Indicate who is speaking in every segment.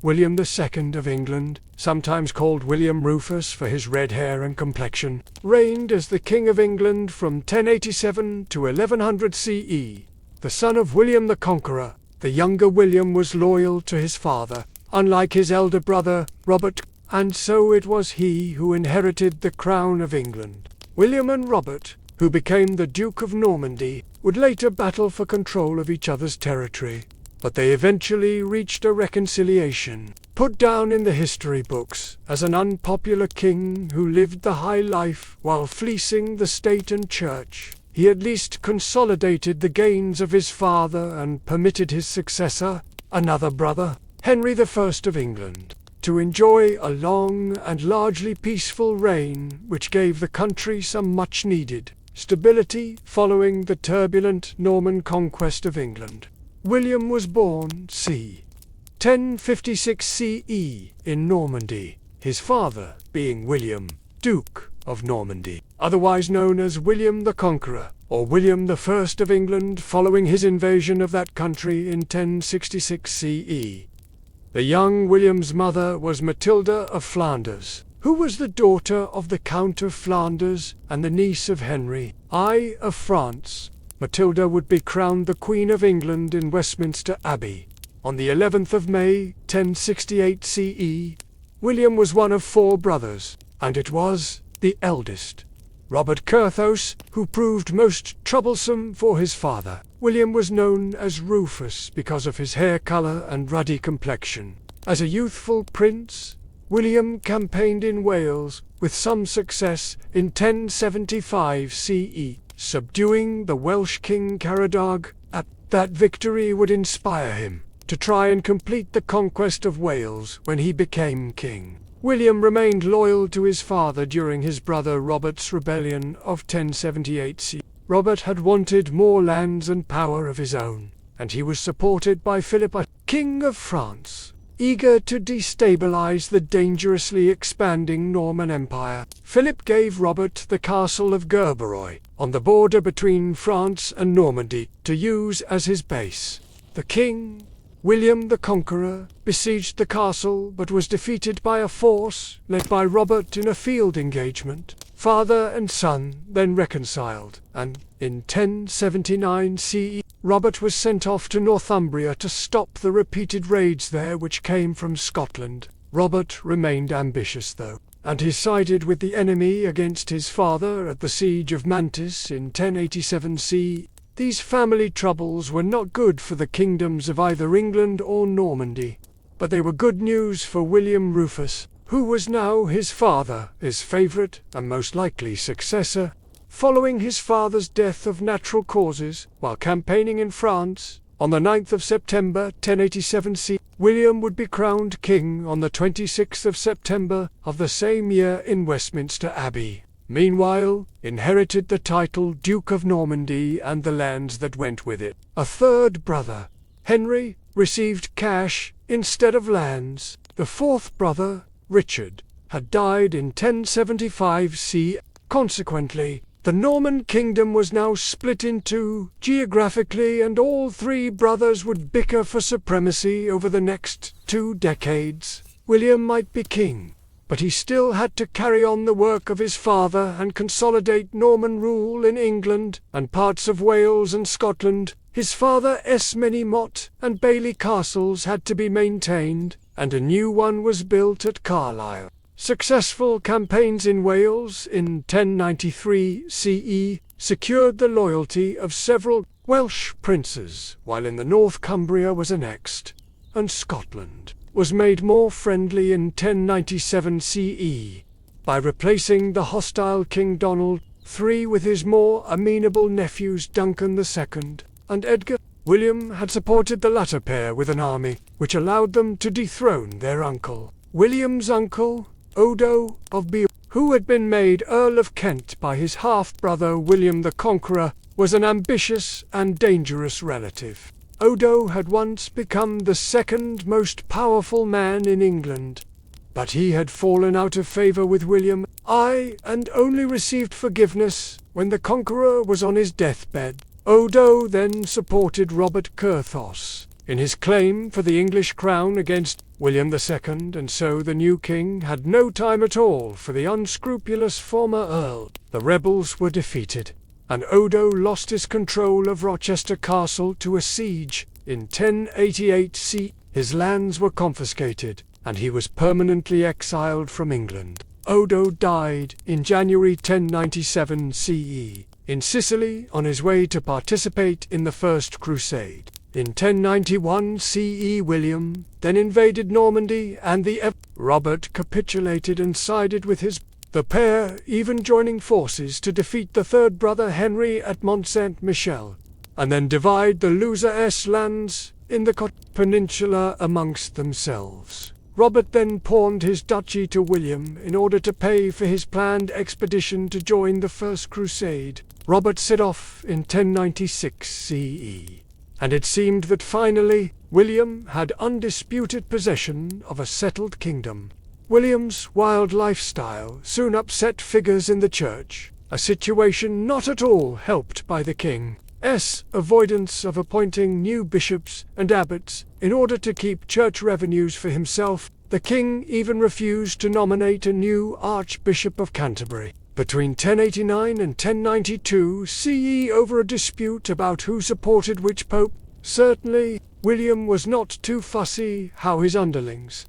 Speaker 1: William II of England, sometimes called William Rufus for his red hair and complexion, reigned as the King of England from 1087 to 1100 CE. The son of William the Conqueror, the younger William was loyal to his father, unlike his elder brother, Robert, and so it was he who inherited the crown of England. William and Robert, who became the Duke of Normandy, would later battle for control of each other's territory, but they eventually reached a reconciliation. Put down in the history books as an unpopular king who lived the high life while fleecing the state and church, he at least consolidated the gains of his father and permitted his successor, another brother, Henry I of England, to enjoy a long and largely peaceful reign which gave the country some much-needed stability following the turbulent Norman conquest of England. William was born c. 1056 CE in Normandy, his father being William, Duke of Normandy, otherwise known as William the Conqueror, or William I of England following his invasion of that country in 1066 CE. The young William's mother was Matilda of Flanders, who was the daughter of the Count of Flanders and the niece of Henry I of France. Matilda would be crowned the Queen of England in Westminster Abbey. On the 11th of May, 1068 CE, William was one of 4 brothers, and it was the eldest, Robert Curthose, who proved most troublesome for his father. William was known as Rufus because of his hair color and ruddy complexion. As a youthful prince, William campaigned in Wales with some success in 1075 CE. Subduing the Welsh king Caradog. That victory would inspire him to try and complete the conquest of Wales when he became king. William remained loyal to his father during his brother Robert's rebellion of 1078 CE. Robert had wanted more lands and power of his own, and he was supported by Philip, King of France, eager to destabilize the dangerously expanding Norman Empire. Philip gave Robert the castle of Gerberoy, on the border between France and Normandy, to use as his base. The king, William the Conqueror, besieged the castle but was defeated by a force led by Robert in a field engagement. Father and son then reconciled, and in 1079 CE, Robert was sent off to Northumbria to stop the repeated raids there which came from Scotland. Robert remained ambitious though, and he sided with the enemy against his father at the siege of Mantes in 1087 CE. These family troubles were not good for the kingdoms of either England or Normandy, but they were good news for William Rufus, who was now his father, his favourite and most likely successor. Following his father's death of natural causes while campaigning in France, on the 9th of September 1087 CE, William would be crowned king on the 26th of September of the same year in Westminster Abbey. Meanwhile, inherited the title Duke of Normandy and the lands that went with it. A third brother, Henry, received cash instead of lands. The fourth brother, Richard, had died in 1075 CE. Consequently, the Norman kingdom was now split in two geographically, and all 3 brothers would bicker for supremacy over the next 2 decades. William might be king, but he still had to carry on the work of his father and consolidate Norman rule in England and parts of Wales and Scotland. His father's many motte and bailey castles had to be maintained, and a new one was built at Carlisle. Successful campaigns in Wales in 1093 CE secured the loyalty of several Welsh princes, while in the north Cumbria was annexed, and Scotland was made more friendly in 1097 CE by replacing the hostile King Donald III with his more amenable nephews Duncan II and Edgar. William had supported the latter pair with an army, which allowed them to dethrone their uncle. William's uncle, Odo of Beorn, who had been made Earl of Kent by his half-brother William the Conqueror, was an ambitious and dangerous relative. Odo had once become the second most powerful man in England, but he had fallen out of favour with William and only received forgiveness when the Conqueror was on his deathbed. Odo then supported Robert Curthose in his claim for the English crown against William II, and so the new king had no time at all for the unscrupulous former earl. The rebels were defeated, and Odo lost his control of Rochester Castle to a siege. In 1088 CE, his lands were confiscated, and he was permanently exiled from England. Odo died in January 1097 CE, in Sicily on his way to participate in the First Crusade. In 1091 CE, William then invaded Normandy, and Robert capitulated and sided with the pair even joining forces to defeat the third brother Henry at Mont Saint-Michel, and then divide the loser lands in the peninsula amongst themselves. Robert then pawned his duchy to William in order to pay for his planned expedition to join the First Crusade. Robert set off in 1096 CE, and it seemed that finally William had undisputed possession of a settled kingdom. William's wild lifestyle soon upset figures in the church, a situation not at all helped by the king's avoidance of appointing new bishops and abbots in order to keep church revenues for himself. The king even refused to nominate a new Archbishop of Canterbury. Between 1089 and 1092 CE, over a dispute about who supported which pope, certainly William was not too fussy how his underlings,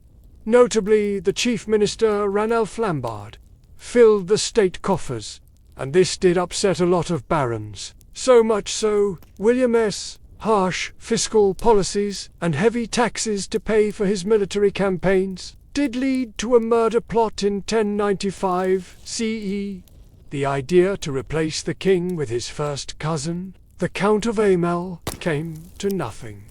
Speaker 1: notably the chief minister Ranulph Flambard, filled the state coffers, and this did upset a lot of barons. So much so, William's harsh fiscal policies and heavy taxes to pay for his military campaigns did lead to a murder plot in 1095 CE. The idea to replace the king with his first cousin, the Count of Amel, came to nothing.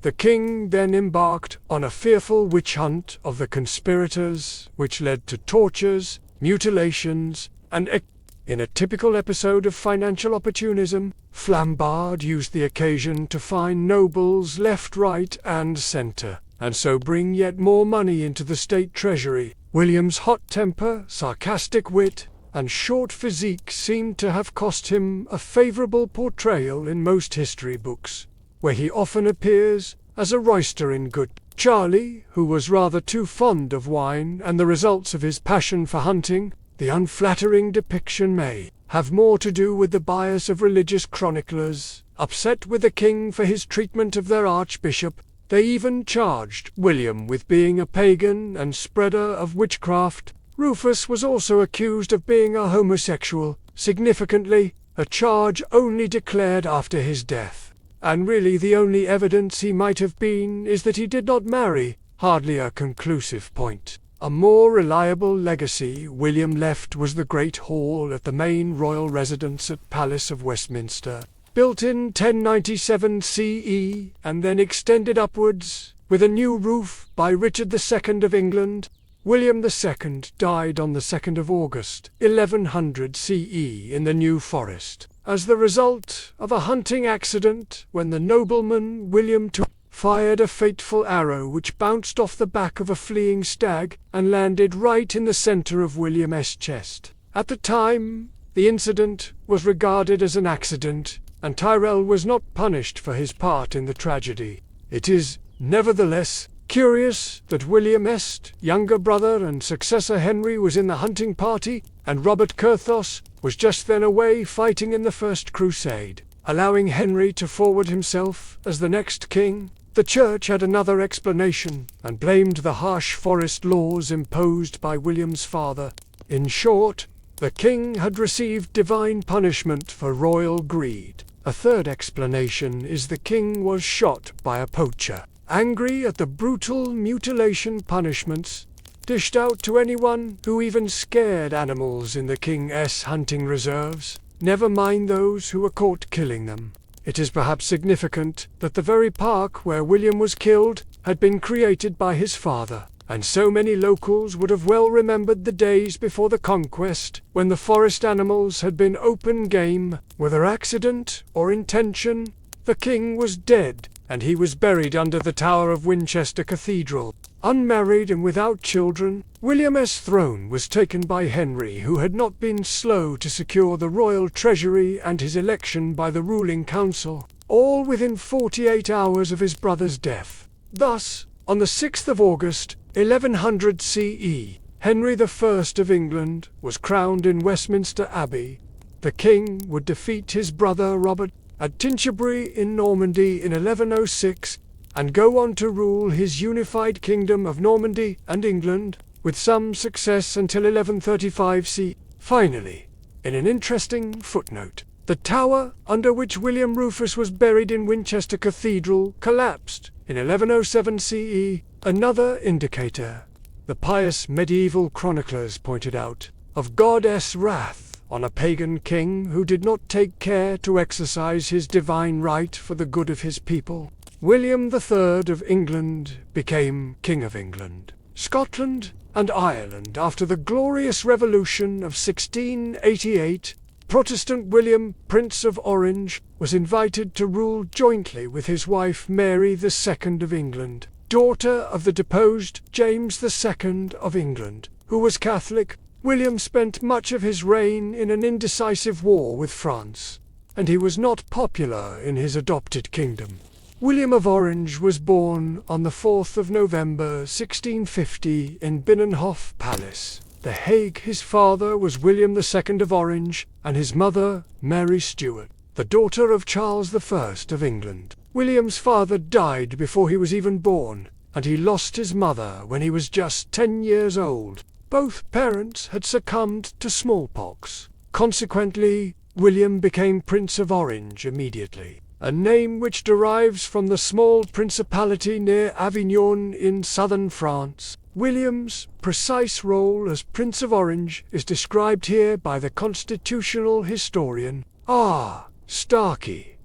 Speaker 1: The king then embarked on a fearful witch hunt of the conspirators, which led to tortures, mutilations, and in a typical episode of financial opportunism, Flambard used the occasion to fine nobles left, right, and centre, and so bring yet more money into the state treasury. William's hot temper, sarcastic wit, and short physique seemed to have cost him a favourable portrayal in most history books, where he often appears as a roister in good. Charlie, who was rather too fond of wine and the results of his passion for hunting, the unflattering depiction may have more to do with the bias of religious chroniclers. Upset with the king for his treatment of their archbishop, they even charged William with being a pagan and spreader of witchcraft. Rufus was also accused of being a homosexual, significantly, a charge only declared after his death. And really the only evidence he might have been is that he did not marry, hardly a conclusive point. A more reliable legacy William left was the Great Hall at the main royal residence at Palace of Westminster, built in 1097 CE and then extended upwards, with a new roof by Richard II of England. William II died on the 2nd of August, 1100 CE in the New Forest, as the result of a hunting accident when the nobleman William fired a fateful arrow which bounced off the back of a fleeing stag and landed right in the center of William's chest. At the time, the incident was regarded as an accident, and Tyrell was not punished for his part in the tragedy. It is, nevertheless, curious that William's younger brother and successor Henry was in the hunting party, and Robert Curthos was just then away fighting in the First Crusade, allowing Henry to forward himself as the next king. The church had another explanation, and blamed the harsh forest laws imposed by William's father. In short, the king had received divine punishment for royal greed. A third explanation is the king was shot by a poacher. Angry at the brutal mutilation punishments dished out to anyone who even scared animals in the king's hunting reserves, never mind those who were caught killing them. It is perhaps significant that the very park where William was killed had been created by his father, and so many locals would have well remembered the days before the Conquest, when the forest animals had been open game. Whether accident or intention, the king was dead, and he was buried under the tower of Winchester Cathedral. Unmarried and without children, William's throne was taken by Henry, who had not been slow to secure the royal treasury and his election by the ruling council, all within 48 hours of his brother's death. Thus, On the 6th of August, 1100 CE, Henry I of England was crowned in Westminster Abbey. The king would defeat his brother Robert at Tinchebray in Normandy in 1106 and go on to rule his unified kingdom of Normandy and England with some success until 1135 CE. Finally, in an interesting footnote, the tower under which William Rufus was buried in Winchester Cathedral collapsed in 1107 CE, another indicator, the pious medieval chroniclers pointed out, of goddess wrath on a pagan king who did not take care to exercise his divine right for the good of his people. William III of England became King of England, Scotland, and Ireland after the Glorious Revolution of 1688. Protestant William, Prince of Orange, was invited to rule jointly with his wife Mary II of England, daughter of the deposed James II of England, who was Catholic. William spent much of his reign in an indecisive war with France, and he was not popular in his adopted kingdom. William of Orange was born on the 4th of November 1650 in Binnenhof Palace, The Hague. His father was William II of Orange, and his mother Mary Stuart, the daughter of Charles I of England. William's father died before he was even born, and he lost his mother when he was just 10 years old. Both parents had succumbed to smallpox. Consequently, William became Prince of Orange immediately, a name which derives from the small principality near Avignon in southern France. William's precise role as Prince of Orange is described here by the constitutional historian R. Starkey.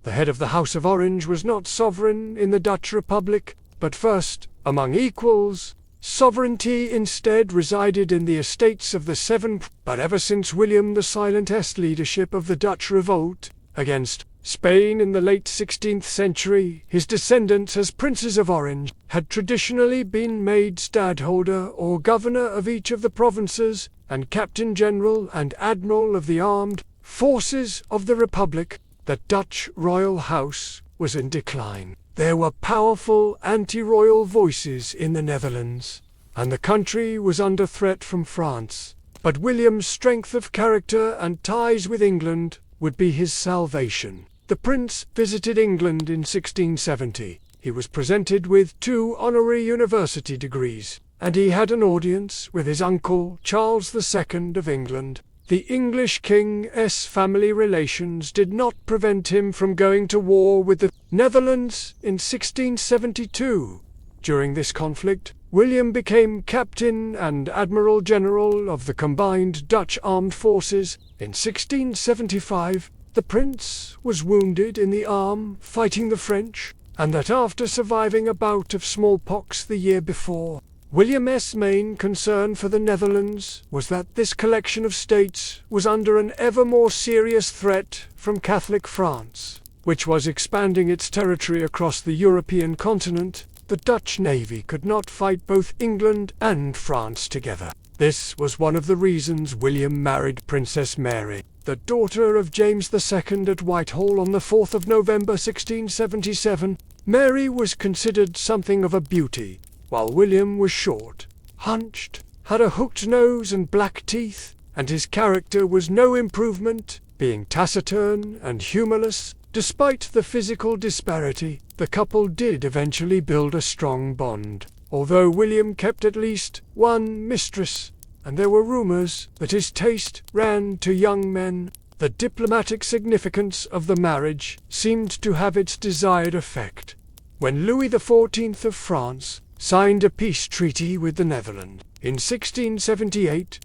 Speaker 1: The head of the House of Orange was not sovereign in the Dutch Republic, but first, among equals, sovereignty instead resided in the estates of the Seven. But ever since William the Silent's leadership of the Dutch revolt against Spain in the late 16th century, his descendants as Princes of Orange had traditionally been made stadholder or governor of each of the provinces, and Captain General and Admiral of the armed forces of the Republic. The Dutch royal house was in decline. There were powerful anti-royal voices in the Netherlands, and the country was under threat from France. But William's strength of character and ties with England would be his salvation. The prince visited England in 1670. He was presented with 2 honorary university degrees, and he had an audience with his uncle Charles II of England. The English king's family relations did not prevent him from going to war with the Netherlands in 1672. During this conflict, William became Captain and Admiral General of the combined Dutch armed forces. In 1675, the prince was wounded in the arm fighting the French, and that after surviving a bout of smallpox the year before. William's main concern for the Netherlands was that this collection of states was under an ever more serious threat from Catholic France, which was expanding its territory across the European continent. The Dutch navy could not fight both England and France together. This was one of the reasons William married Princess Mary, the daughter of James II at Whitehall on the 4th of November 1677. Mary was considered something of a beauty, while William was short, hunched, had a hooked nose and black teeth, and his character was no improvement, being taciturn and humorless. Despite the physical disparity, the couple did eventually build a strong bond, although William kept at least one mistress, and there were rumors that his taste ran to young men. The diplomatic significance of the marriage seemed to have its desired effect. When Louis XIV of France signed a peace treaty with the Netherlands in 1678,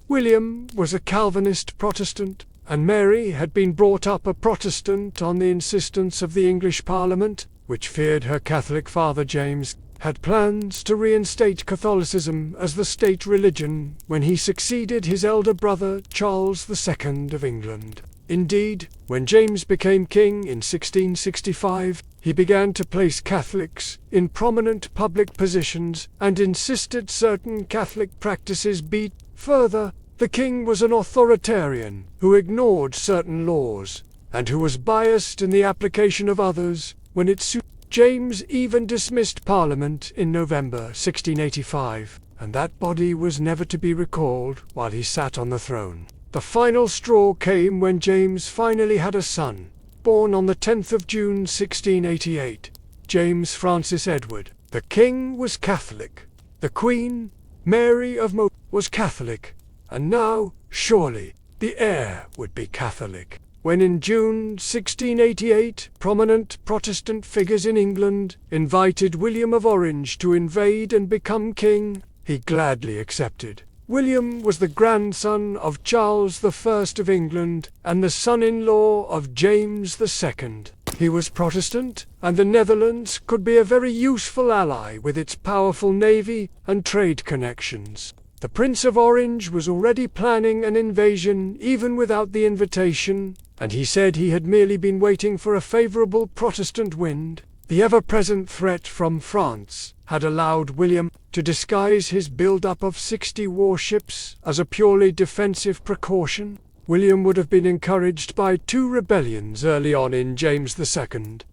Speaker 1: William was a Calvinist Protestant, and Mary had been brought up a Protestant on the insistence of the English Parliament, which feared her Catholic father James had plans to reinstate Catholicism as the state religion when he succeeded his elder brother Charles II of England. Indeed, when James became king in 1665, he began to place Catholics in prominent public positions and insisted certain Catholic practices be. Further, the king was an authoritarian who ignored certain laws, and who was biased in the application of others when it suited. James even dismissed Parliament in November 1685, and that body was never to be recalled while he sat on the throne. The final straw came when James finally had a son, born on the 10th of June 1688, James Francis Edward. The king was Catholic. The Queen, Mary of Mo, was Catholic, and now, surely, the heir would be Catholic. When in June 1688, prominent Protestant figures in England invited William of Orange to invade and become king, he gladly accepted. William was the grandson of Charles I of England and the son-in-law of James II. He was Protestant, and the Netherlands could be a very useful ally with its powerful navy and trade connections. The Prince of Orange was already planning an invasion even without the invitation, and he said he had merely been waiting for a favourable Protestant wind. The ever-present threat from France had allowed William to disguise his build-up of 60 warships as a purely defensive precaution. William would have been encouraged by 2 rebellions early on in James II's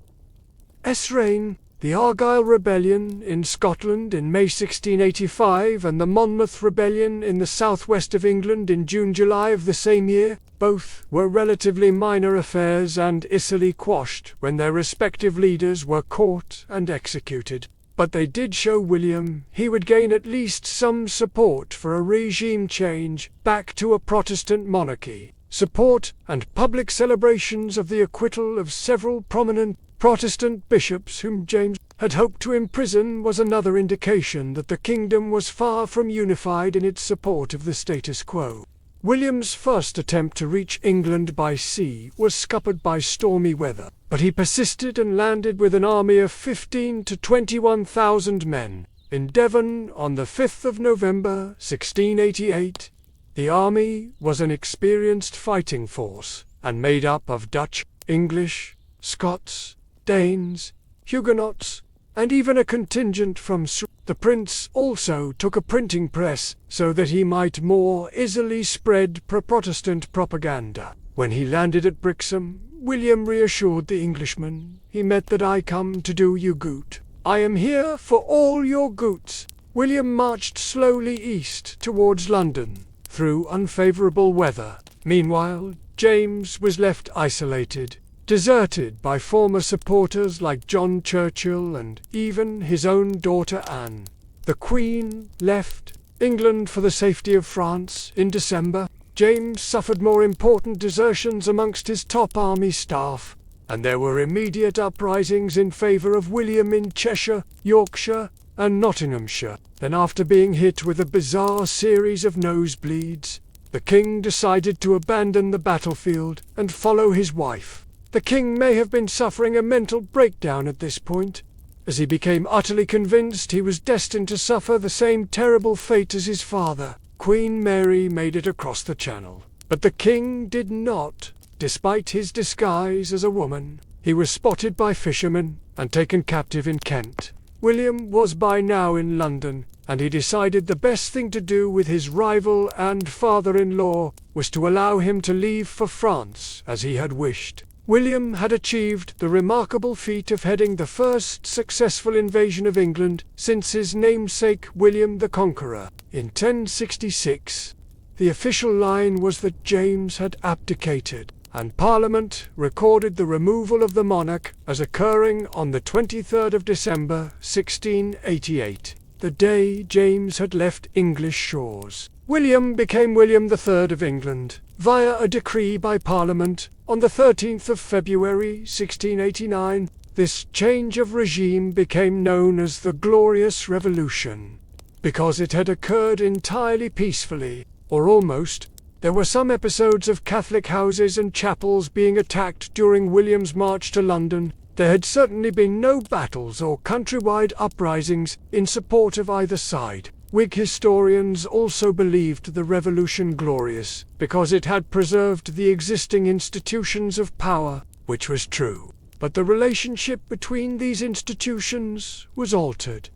Speaker 1: reign: the Argyle Rebellion in Scotland in May 1685 and the Monmouth Rebellion in the southwest of England in June-July of the same year. Both were relatively minor affairs and easily quashed when their respective leaders were caught and executed. But they did show William he would gain at least some support for a regime change back to a Protestant monarchy. Support and public celebrations of the acquittal of several prominent Protestant bishops whom James had hoped to imprison was another indication that the kingdom was far from unified in its support of the status quo. William's first attempt to reach England by sea was scuppered by stormy weather, but he persisted and landed with an army of 15,000 to 21,000 men in Devon on the 5th of November 1688. The army was an experienced fighting force and made up of Dutch, English, Scots, Danes, Huguenots, and even a contingent from Sweden. The prince also took a printing press so that he might more easily spread pro-Protestant propaganda. When he landed at Brixham, William reassured the Englishmen he met that "I come to do you good. I am here for all your goods." William marched slowly east towards London, through unfavourable weather. Meanwhile, James was left isolated, deserted by former supporters like John Churchill and even his own daughter Anne. The Queen left England for the safety of France in December. James suffered more important desertions amongst his top army staff, and there were immediate uprisings in favour of William in Cheshire, Yorkshire, and Nottinghamshire. Then, after being hit with a bizarre series of nosebleeds, the king decided to abandon the battlefield and follow his wife. The king may have been suffering a mental breakdown at this point, as he became utterly convinced he was destined to suffer the same terrible fate as his father. Queen Mary made it across the Channel, but the king did not. Despite his disguise as a woman, he was spotted by fishermen and taken captive in Kent. William was by now in London, and he decided the best thing to do with his rival and father-in-law was to allow him to leave for France as he had wished. William had achieved the remarkable feat of heading the first successful invasion of England since his namesake William the Conqueror in 1066. The official line was that James had abdicated, and Parliament recorded the removal of the monarch as occurring on the 23rd of December 1688, the day James had left English shores. William became William III of England via a decree by Parliament on the 13th of February 1689. This change of regime became known as the Glorious Revolution, because it had occurred entirely peacefully, or almost. There were some episodes of Catholic houses and chapels being attacked during William's march to London. There had certainly been no battles or countrywide uprisings in support of either side. Whig historians also believed the revolution glorious because it had preserved the existing institutions of power, which was true. But the relationship between these institutions was altered,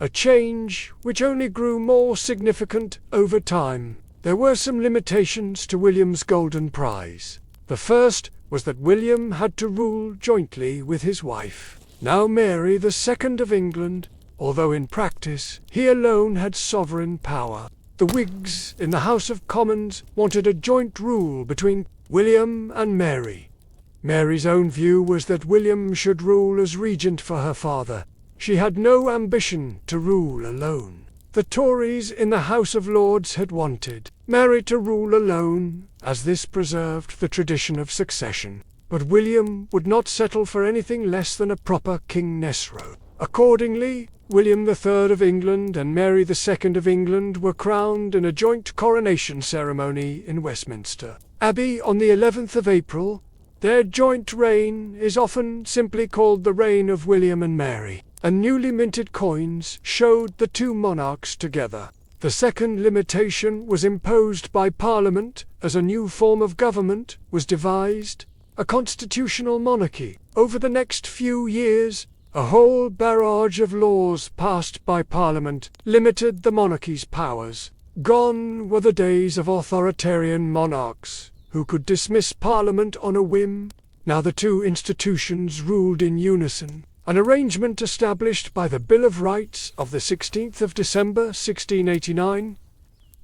Speaker 1: a change which only grew more significant over time. There were some limitations to William's golden prize. The first was that William had to rule jointly with his wife. Now Mary the Second of England, although in practice he alone had sovereign power. The Whigs in the House of Commons wanted a joint rule between William and Mary. Mary's own view was that William should rule as regent for her father. She had no ambition to rule alone. The Tories in the House of Lords had wanted Mary to rule alone, as this preserved the tradition of succession. But William would not settle for anything less than a proper King Nesro. Accordingly, William III of England and Mary II of England were crowned in a joint coronation ceremony in Westminster Abbey on the 11th of April. Their joint reign is often simply called the reign of William and Mary, and newly minted coins showed the two monarchs together. The second limitation was imposed by Parliament as a new form of government was devised, a constitutional monarchy. Over the next few years, a whole barrage of laws passed by Parliament limited the monarchy's powers. Gone were the days of authoritarian monarchs who could dismiss Parliament on a whim. Now the two institutions ruled in unison, an arrangement established by the Bill of Rights of the 16th of December 1689.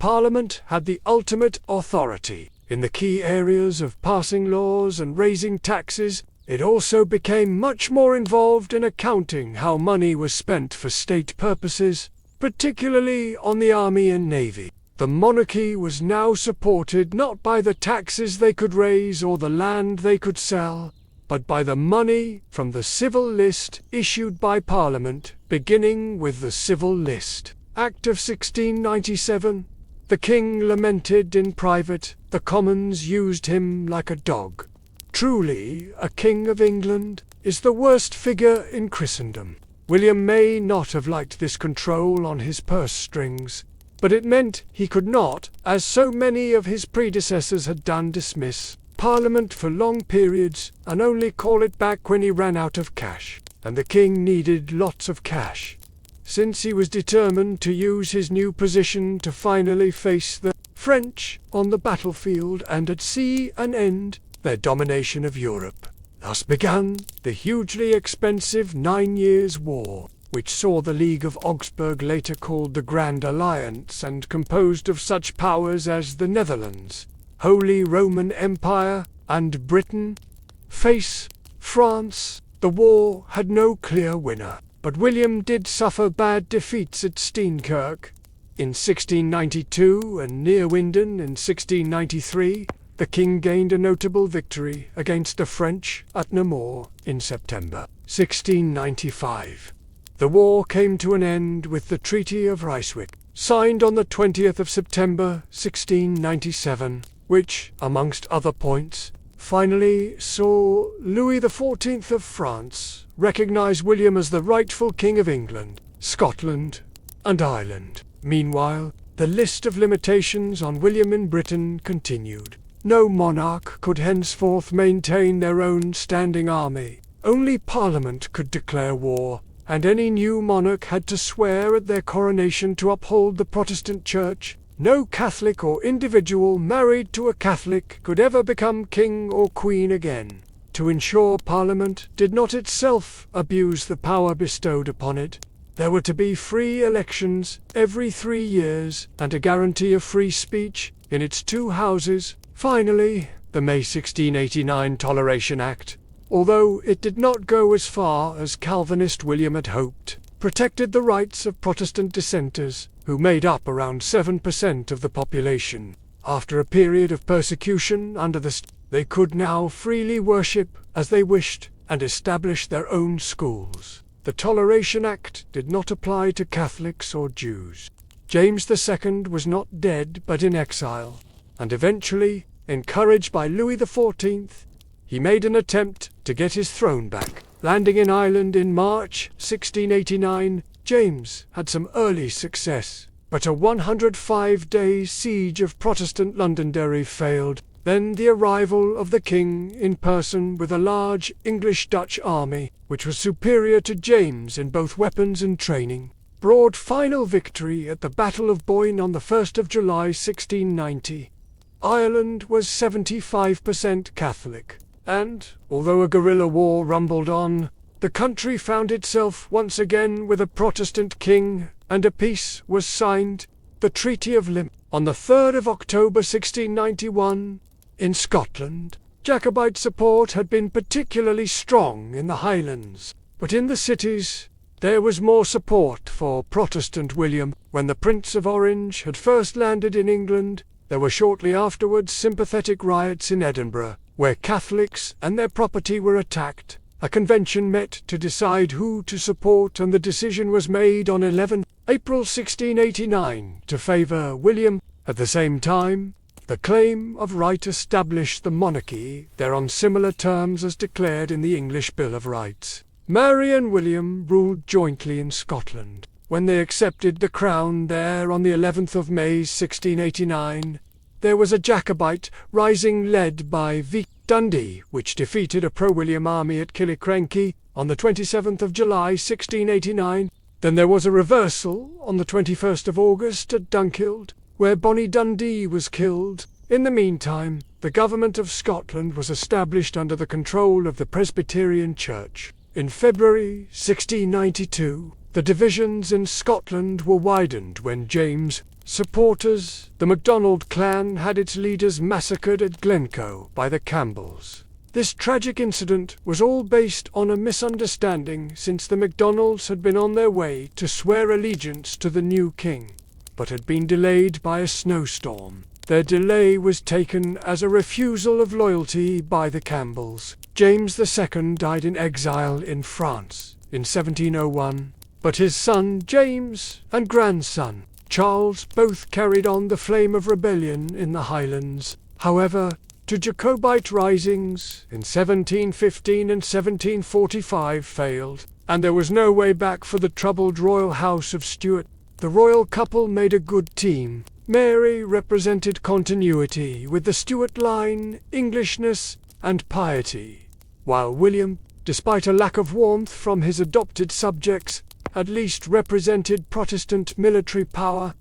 Speaker 1: Parliament had the ultimate authority in the key areas of passing laws and raising taxes. It also became much more involved in accounting how money was spent for state purposes, particularly on the army and navy. The monarchy was now supported not by the taxes they could raise or the land they could sell, but by the money from the civil list issued by Parliament, beginning with the Civil List Act of 1697. The king lamented in private, the Commons used him like a dog. Truly, a King of England is the worst figure in Christendom. William may not have liked this control on his purse strings, but it meant he could not, as so many of his predecessors had done, dismiss Parliament for long periods and only call it back when he ran out of cash. And the king needed lots of cash, since he was determined to use his new position to finally face the French on the battlefield and at sea and end their domination of Europe. Thus began the hugely expensive 9 Years' War, which saw the League of Augsburg, later called the Grand Alliance, and composed of such powers as the Netherlands, Holy Roman Empire, and Britain, face France. The war had no clear winner, but William did suffer bad defeats at Steenkirk in 1692 and Neerwinden in 1693. The king gained a notable victory against the French at Namur in September 1695. The war came to an end with the Treaty of Ryswick, signed on the 20th of September 1697, which, amongst other points, finally saw Louis XIV of France recognize William as the rightful King of England, Scotland, and Ireland. Meanwhile, the list of limitations on William in Britain continued. No monarch could henceforth maintain their own standing army. Only Parliament could declare war, and any new monarch had to swear at their coronation to uphold the Protestant Church. No Catholic or individual married to a Catholic could ever become king or queen again. To ensure Parliament did not itself abuse the power bestowed upon it, there were to be free elections every 3 years and a guarantee of free speech in its two houses. Finally, the May 1689 Toleration Act, although it did not go as far as Calvinist William had hoped, protected the rights of Protestant dissenters, who made up around 7% of the population. After a period of persecution under the they could now freely worship as they wished and establish their own schools. The Toleration Act did not apply to Catholics or Jews. James II was not dead but in exile, and eventually, encouraged by Louis XIV, he made an attempt to get his throne back. Landing in Ireland in March 1689, James had some early success, but a 105-day siege of Protestant Londonderry failed. Then the arrival of the king in person with a large English-Dutch army, which was superior to James in both weapons and training, brought final victory at the Battle of Boyne on the 1st of July 1690. Ireland was 75% Catholic, and, although a guerrilla war rumbled on, the country found itself once again with a Protestant king, and a peace was signed, the Treaty of Lim, on the 3rd of October 1691. In Scotland, Jacobite support had been particularly strong in the Highlands, but in the cities there was more support for Protestant William. When the Prince of Orange had first landed in England, there were shortly afterwards sympathetic riots in Edinburgh, where Catholics and their property were attacked. A convention met to decide who to support, and the decision was made on 11 April 1689 to favour William. At the same time, the claim of right established the monarchy there on similar terms as declared in the English Bill of Rights. Mary and William ruled jointly in Scotland. When they accepted the crown there on the 11th of May 1689, there was a Jacobite rising led by V. Dundee, which defeated a pro-William army at Killiecrankie on the 27th of July 1689. Then there was a reversal on the 21st of August at Dunkeld, where Bonnie Dundee was killed. In the meantime, the government of Scotland was established under the control of the Presbyterian Church. In February 1692, the divisions in Scotland were widened when James' supporters, the MacDonald clan, had its leaders massacred at Glencoe by the Campbells. This tragic incident was all based on a misunderstanding, since the MacDonalds had been on their way to swear allegiance to the new king, but had been delayed by a snowstorm. Their delay was taken as a refusal of loyalty by the Campbells. James II died in exile in France in 1701, but his son James and grandson Charles both carried on the flame of rebellion in the Highlands. However, two Jacobite risings in 1715 and 1745 failed, and there was no way back for the troubled royal house of Stuart. The royal couple made a good team. Mary represented continuity with the Stuart line, Englishness, and piety, while William, despite a lack of warmth from his adopted subjects, at least represented Protestant military power.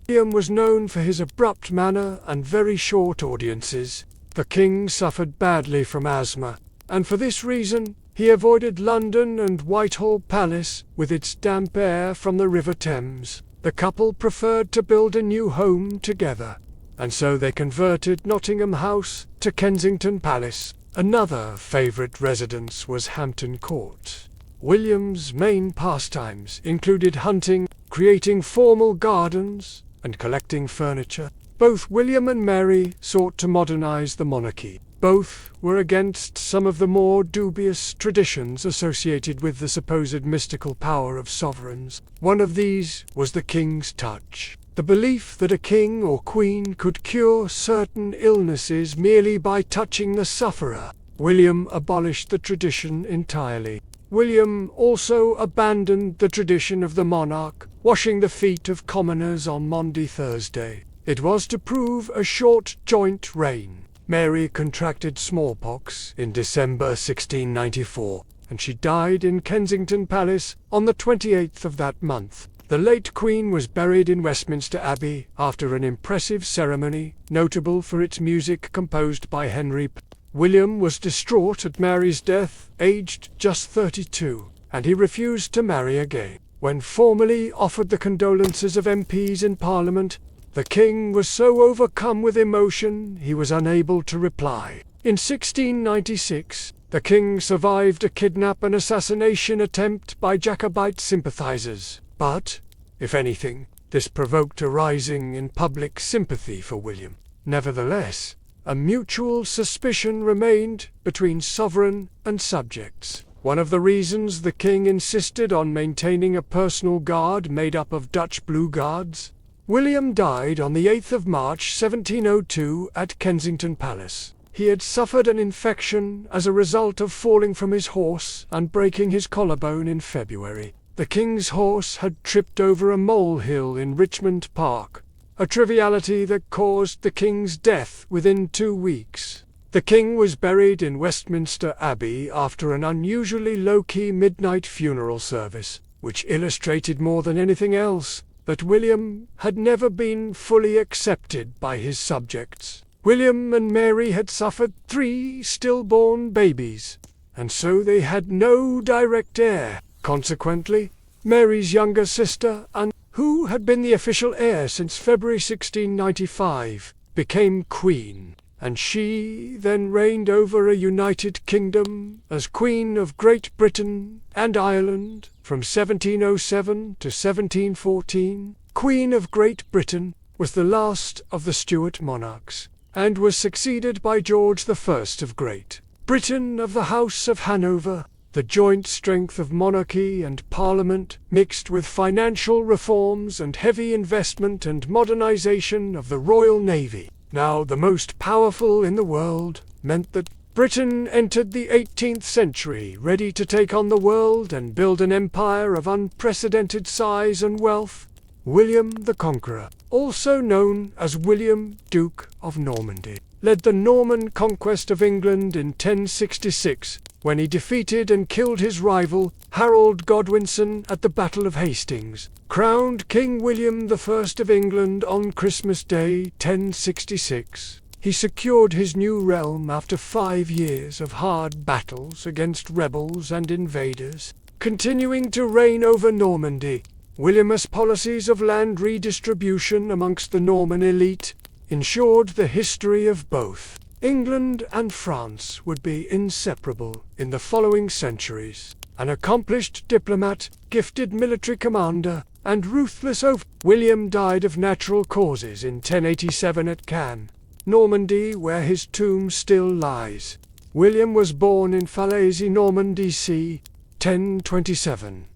Speaker 1: William was known for his abrupt manner and very short audiences. The king suffered badly from asthma, and for this reason he avoided London and Whitehall Palace with its damp air from the River Thames. The couple preferred to build a new home together, and so they converted Nottingham House to Kensington Palace. Another favourite residence was Hampton Court. William's main pastimes included hunting, creating formal gardens, and collecting furniture. Both William and Mary sought to modernise the monarchy. Both were against some of the more dubious traditions associated with the supposed mystical power of sovereigns. One of these was the king's touch, the belief that a king or queen could cure certain illnesses merely by touching the sufferer. William abolished the tradition entirely. William also abandoned the tradition of the monarch washing the feet of commoners on Maundy Thursday. It was to prove a short joint reign. Mary contracted smallpox in December 1694, and she died in Kensington Palace on the 28th of that month. The late Queen was buried in Westminster Abbey after an impressive ceremony, notable for its music composed by Henry. William was distraught at Mary's death, aged just 32, and he refused to marry again. When formally offered the condolences of MPs in Parliament, the king was so overcome with emotion he was unable to reply. In 1696, the king survived a kidnap and assassination attempt by Jacobite sympathizers. But, if anything, this provoked a rising in public sympathy for William. Nevertheless, a mutual suspicion remained between sovereign and subjects. One of the reasons the king insisted on maintaining a personal guard made up of Dutch Blue Guards. William died on the 8th of March 1702 at Kensington Palace. He had suffered an infection as a result of falling from his horse and breaking his collarbone in February. The king's horse had tripped over a molehill in Richmond Park, a triviality that caused the king's death within 2 weeks. The king was buried in Westminster Abbey after an unusually low-key midnight funeral service, which illustrated more than anything else that William had never been fully accepted by his subjects. William and Mary had suffered 3 stillborn babies, and so they had no direct heir. Consequently, Mary's younger sister, Anne, who had been the official heir since February 1695, became queen, and she then reigned over a united kingdom as Queen of Great Britain and Ireland from 1707 to 1714. Queen of Great Britain was the last of the Stuart monarchs, and was succeeded by George I of Great Britain of the House of Hanover. The joint strength of monarchy and parliament, mixed with financial reforms and heavy investment and modernization of the Royal Navy, now the most powerful in the world, meant that Britain entered the 18th century ready to take on the world and build an empire of unprecedented size and wealth. William the Conqueror, also known as William, Duke of Normandy, led the Norman conquest of England in 1066, when he defeated and killed his rival, Harold Godwinson, at the Battle of Hastings, crowned King William I of England on Christmas Day 1066. He secured his new realm after 5 years of hard battles against rebels and invaders. Continuing to reign over Normandy, William's policies of land redistribution amongst the Norman elite ensured the history of both England and France would be inseparable in the following centuries. An accomplished diplomat, gifted military commander, and ruthless oath, William died of natural causes in 1087 at Caen, Normandy, where his tomb still lies. William was born in Falaise, Normandy, c. 1027.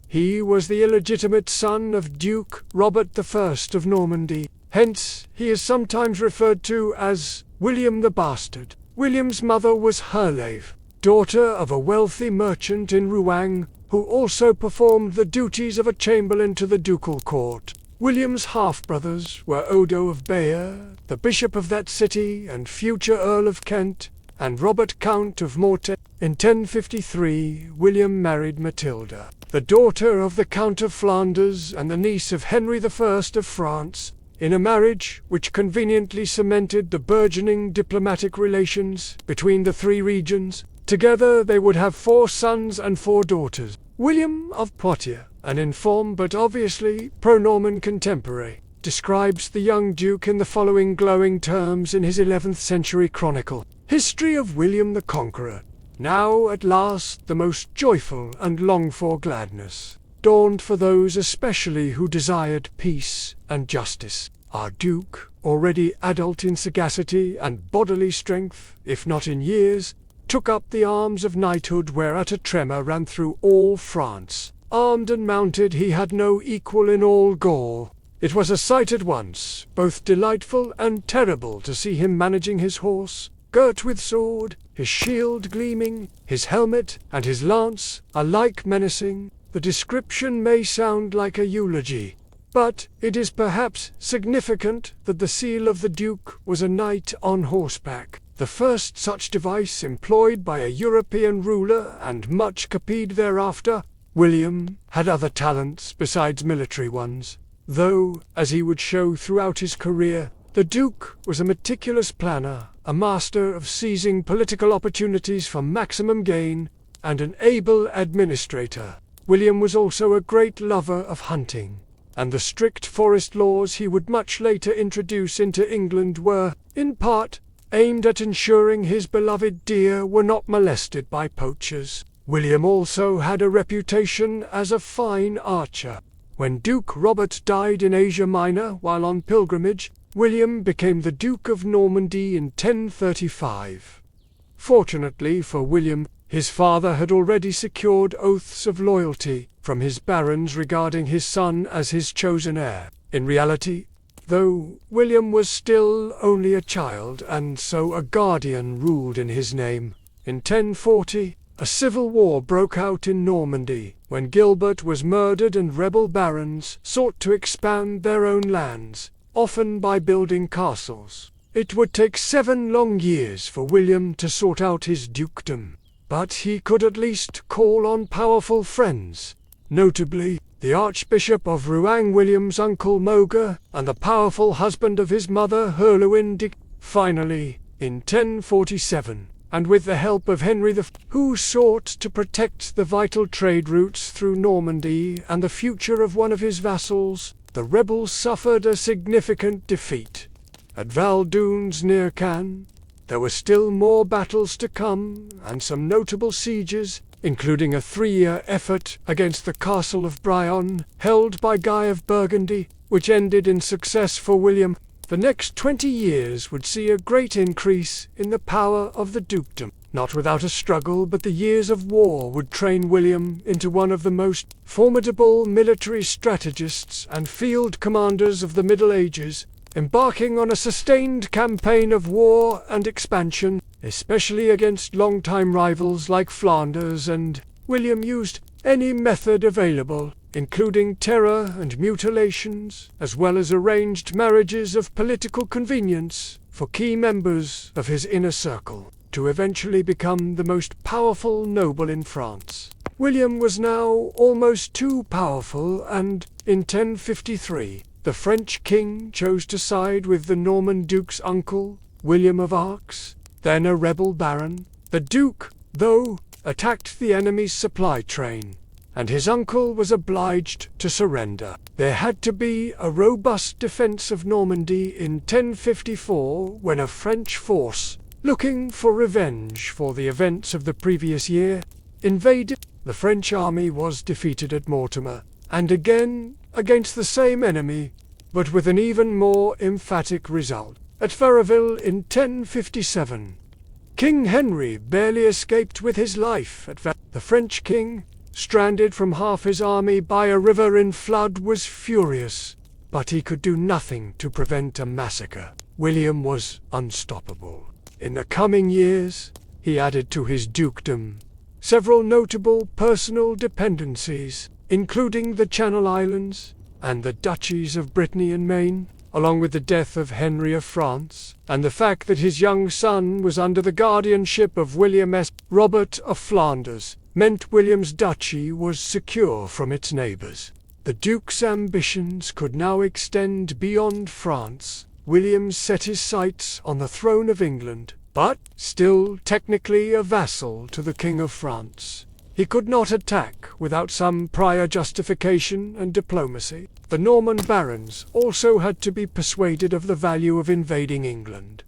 Speaker 1: He was the illegitimate son of Duke Robert I of Normandy. Hence, he is sometimes referred to as William the Bastard. William's mother was Herlave, daughter of a wealthy merchant in Rouen, who also performed the duties of a chamberlain to the ducal court. William's half-brothers were Odo of Bayeux, the bishop of that city and future Earl of Kent, and Robert Count of Mortain. In 1053, William married Matilda, the daughter of the Count of Flanders and the niece of Henry I of France, in a marriage which conveniently cemented the burgeoning diplomatic relations between the 3 regions. Together they would have 4 sons and 4 daughters. William of Poitiers, an informed but obviously pro-Norman contemporary, describes the young duke in the following glowing terms in his 11th century chronicle. History of William the Conqueror. Now at last the most joyful and longed-for gladness dawned for those especially who desired peace and justice. Our Duke, already adult in sagacity and bodily strength, if not in years, took up the arms of knighthood, whereat a tremor ran through all France. Armed and mounted, he had no equal in all Gaul. It was a sight at once both delightful and terrible to see him managing his horse, girt with sword, his shield gleaming, his helmet and his lance alike menacing. The description may sound like a eulogy, but it is perhaps significant that the seal of the Duke was a knight on horseback, the first such device employed by a European ruler, and much copied thereafter. William had other talents besides military ones, though, as he would show throughout his career, the Duke was a meticulous planner, a master of seizing political opportunities for maximum gain, and an able administrator. William was also a great lover of hunting, and the strict forest laws he would much later introduce into England were, in part, aimed at ensuring his beloved deer were not molested by poachers. William also had a reputation as a fine archer. When Duke Robert died in Asia Minor while on pilgrimage, William became the Duke of Normandy in 1035. Fortunately for William, his father had already secured oaths of loyalty from his barons regarding his son as his chosen heir. In reality, though William was still only a child, and so a guardian ruled in his name. In 1040, a civil war broke out in Normandy, when Gilbert was murdered and rebel barons sought to expand their own lands, often by building castles. It would take 7 long years for William to sort out his dukedom, but he could at least call on powerful friends, notably the Archbishop of Rouen, William's uncle Moga, and the powerful husband of his mother, Herluin de Finally, in 1047, and with the help of Henry who sought to protect the vital trade routes through Normandy and the future of one of his vassals, the rebels suffered a significant defeat. At Valdoun's near Caen, there were still more battles to come and some notable sieges, including a 3-year effort against the castle of Brionne, held by Guy of Burgundy, which ended in success for William. The next 20 years would see a great increase in the power of the dukedom. Not without a struggle, but the years of war would train William into one of the most formidable military strategists and field commanders of the Middle Ages, embarking on a sustained campaign of war and expansion, especially against longtime rivals like Flanders, and William used any method available, including terror and mutilations, as well as arranged marriages of political convenience for key members of his inner circle, to eventually become the most powerful noble in France. William was now almost too powerful, and, in 1053, the French king chose to side with the Norman duke's uncle, William of Arques, then a rebel baron. The duke, though, attacked the enemy's supply train, and his uncle was obliged to surrender. There had to be a robust defense of Normandy in 1054 when a French force, looking for revenge for the events of the previous year, invaded. The French army was defeated at Mortimer, and again against the same enemy, but with an even more emphatic result. At Ferraville in 1057, King Henry barely escaped with his life. The French king, stranded from half his army by a river in flood, was furious, but he could do nothing to prevent a massacre. William was unstoppable. In the coming years, he added to his dukedom several notable personal dependencies, including the Channel Islands and the duchies of Brittany and Maine. Along with the death of Henry of France, and the fact that his young son was under the guardianship of William Robert of Flanders, meant William's duchy was secure from its neighbours. The Duke's ambitions could now extend beyond France. William set his sights on the throne of England, but, still technically a vassal to the King of France, he could not attack without some prior justification and diplomacy. The Norman barons also had to be persuaded of the value of invading England.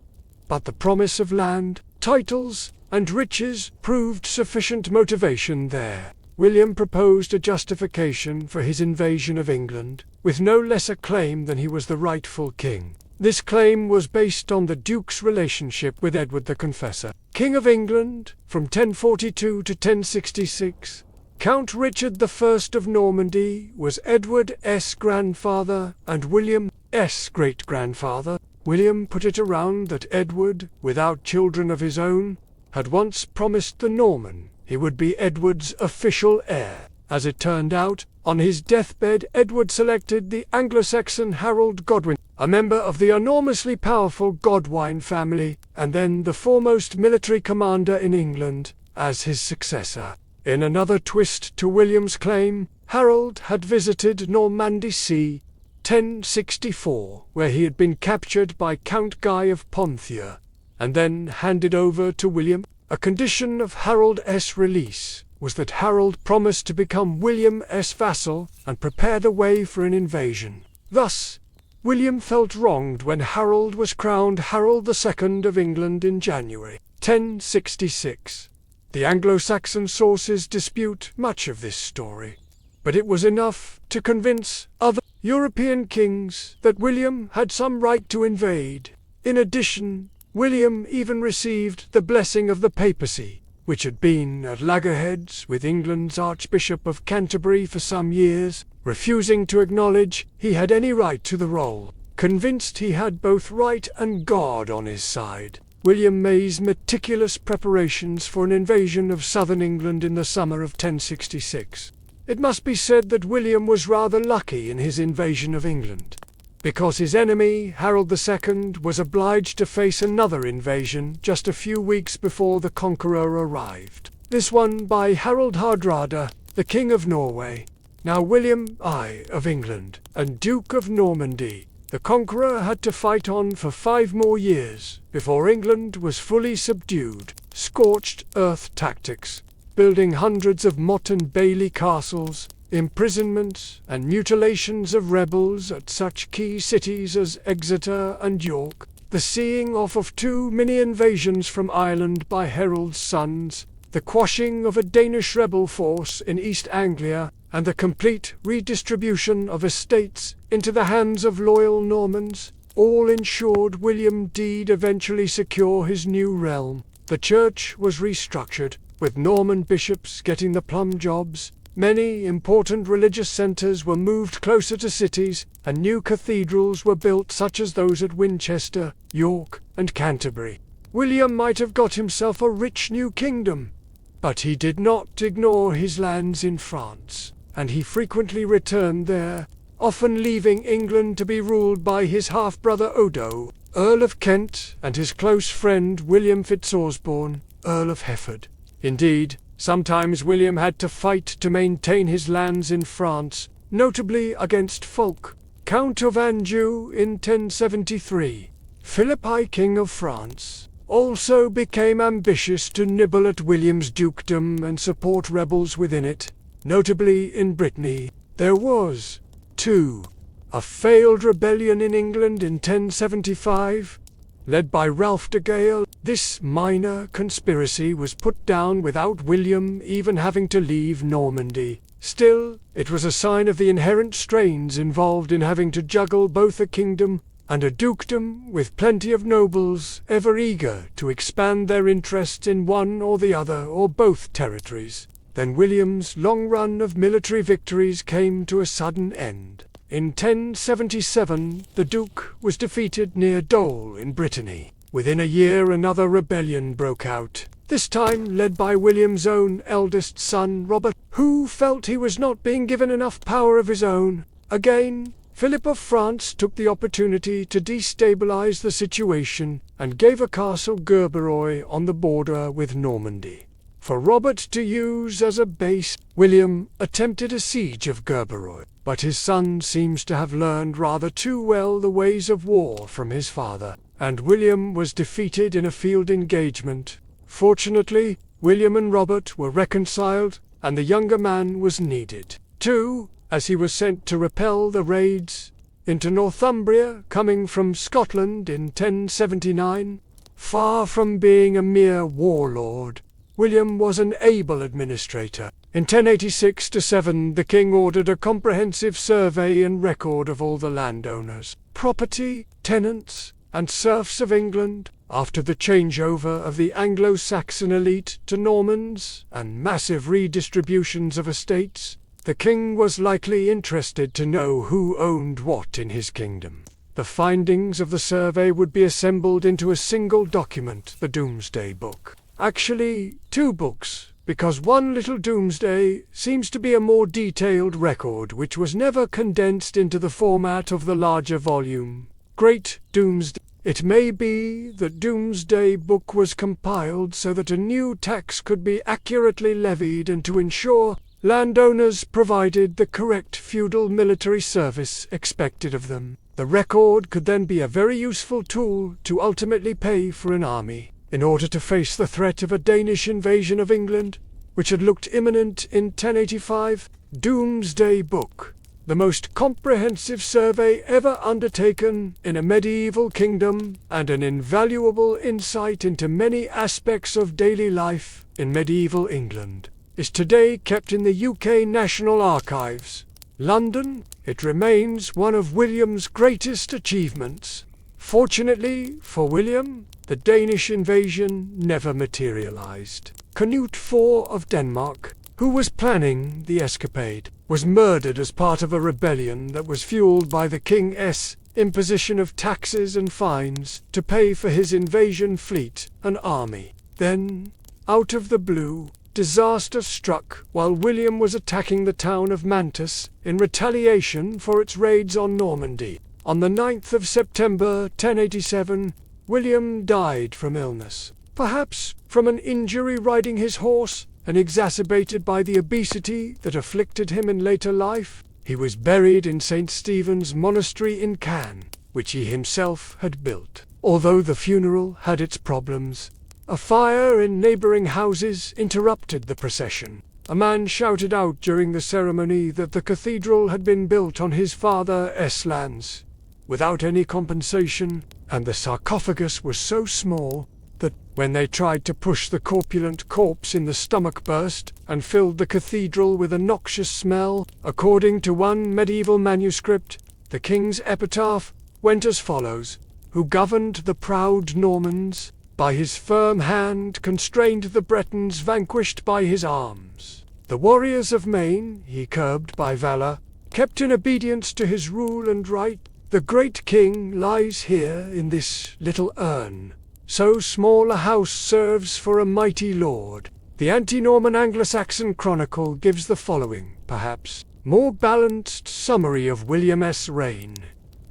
Speaker 1: But the promise of land, titles, and riches proved sufficient motivation there. William proposed a justification for his invasion of England, with no lesser claim than he was the rightful king. This claim was based on the Duke's relationship with Edward the Confessor, King of England, from 1042 to 1066. Count Richard I of Normandy was Edward's grandfather and William's great-grandfather. William put it around that Edward, without children of his own, had once promised the Norman he would be Edward's official heir. As it turned out, on his deathbed Edward selected the Anglo-Saxon Harold Godwin, a member of the enormously powerful Godwine family, and then the foremost military commander in England, as his successor. In another twist to William's claim, Harold had visited Normandy c. 1064, where he had been captured by Count Guy of Ponthieu, and then handed over to William. A condition of Harold's release was that Harold promised to become William's vassal and prepare the way for an invasion. Thus, William felt wronged when Harold was crowned Harold II of England in January 1066. The Anglo-Saxon sources dispute much of this story, but it was enough to convince other European kings that William had some right to invade. In addition, William even received the blessing of the papacy, which had been at loggerheads with England's Archbishop of Canterbury for some years, refusing to acknowledge he had any right to the role. Convinced he had both right and God on his side, William made meticulous preparations for an invasion of southern England in the summer of 1066. It must be said that William was rather lucky in his invasion of England, because his enemy, Harold II, was obliged to face another invasion just a few weeks before the Conqueror arrived. This one by Harald Hardrada, the King of Norway. Now William I of England and Duke of Normandy The Conqueror had to fight on for 5 more years before England was fully subdued. Scorched earth tactics, building hundreds of Motte and Bailey castles, imprisonments and mutilations of rebels at such key cities as Exeter and York, the seeing off of 2 mini-invasions from Ireland by Harold's sons, the quashing of a Danish rebel force in East Anglia, and the complete redistribution of estates into the hands of loyal Normans, all ensured William did eventually secure his new realm. The church was restructured, with Norman bishops getting the plum jobs. Many important religious centres were moved closer to cities, and new cathedrals were built such as those at Winchester, York, and Canterbury. William might have got himself a rich new kingdom, but he did not ignore his lands in France, and he frequently returned there, often leaving England to be ruled by his half-brother Odo, Earl of Kent, and his close friend William Fitzosborne, Earl of Hereford. Indeed, sometimes William had to fight to maintain his lands in France, notably against Fulk, Count of Anjou in 1073. Philip I, King of France, also became ambitious to nibble at William's dukedom and support rebels within it, notably in Brittany. There was, too, a failed rebellion in England in 1075, led by Ralph de Gale. This minor conspiracy was put down without William even having to leave Normandy. Still, it was a sign of the inherent strains involved in having to juggle both a kingdom and a dukedom, with plenty of nobles ever eager to expand their interests in one or the other or both territories. Then William's long run of military victories came to a sudden end. In 1077, the Duke was defeated near Dole in Brittany. Within a year another rebellion broke out, this time led by William's own eldest son Robert, who felt he was not being given enough power of his own. Again, Philip of France took the opportunity to destabilize the situation and gave a castle Gerberoy on the border with Normandy for Robert to use as a base. William attempted a siege of Gerberoy, but his son seems to have learned rather too well the ways of war from his father, and William was defeated in a field engagement. Fortunately, William and Robert were reconciled, and the younger man was needed, too, as he was sent to repel the raids into Northumbria coming from Scotland in 1079. Far from being a mere warlord, William was an able administrator. In 1086-7 the king ordered a comprehensive survey and record of all the landowners, property, tenants, and serfs of England, after the changeover of the Anglo-Saxon elite to Normans and massive redistributions of estates. The king was likely interested to know who owned what in his kingdom. The findings of the survey would be assembled into a single document, the Domesday Book. Actually, 2 books, because one little Domesday seems to be a more detailed record which was never condensed into the format of the larger volume. Great Domesday. It may be that Domesday Book was compiled so that a new tax could be accurately levied and to ensure landowners provided the correct feudal military service expected of them. The record could then be a very useful tool to ultimately pay for an army. In order to face the threat of a Danish invasion of England, which had looked imminent in 1085, Domesday Book, the most comprehensive survey ever undertaken in a medieval kingdom and an invaluable insight into many aspects of daily life in medieval England, is today kept in the UK National Archives, London. It remains one of William's greatest achievements. Fortunately for William, the Danish invasion never materialized. Canute IV of Denmark, who was planning the escapade, was murdered as part of a rebellion that was fueled by the king's imposition of taxes and fines to pay for his invasion fleet and army. Then, out of the blue, disaster struck while William was attacking the town of Mantus in retaliation for its raids on Normandy. On the 9th of September 1087, William died from illness, perhaps from an injury riding his horse, and exacerbated by the obesity that afflicted him in later life. He was buried in St. Stephen's Monastery in Cannes. which he himself had built. Although the funeral had its problems, a fire in neighboring houses interrupted the procession. A man shouted out during the ceremony that the cathedral had been built on his father's lands, without any compensation, and the sarcophagus was so small that, when they tried to push the corpulent corpse in, the stomach burst and filled the cathedral with a noxious smell. According to one medieval manuscript, the king's epitaph went as follows: "Who governed the proud Normans, by his firm hand constrained the Bretons vanquished by his arms. The warriors of Maine he curbed by valor, kept in obedience to his rule and right. The great king lies here in this little urn. So small a house serves for a mighty lord." The anti-Norman Anglo-Saxon Chronicle gives the following, perhaps more balanced summary of William's reign.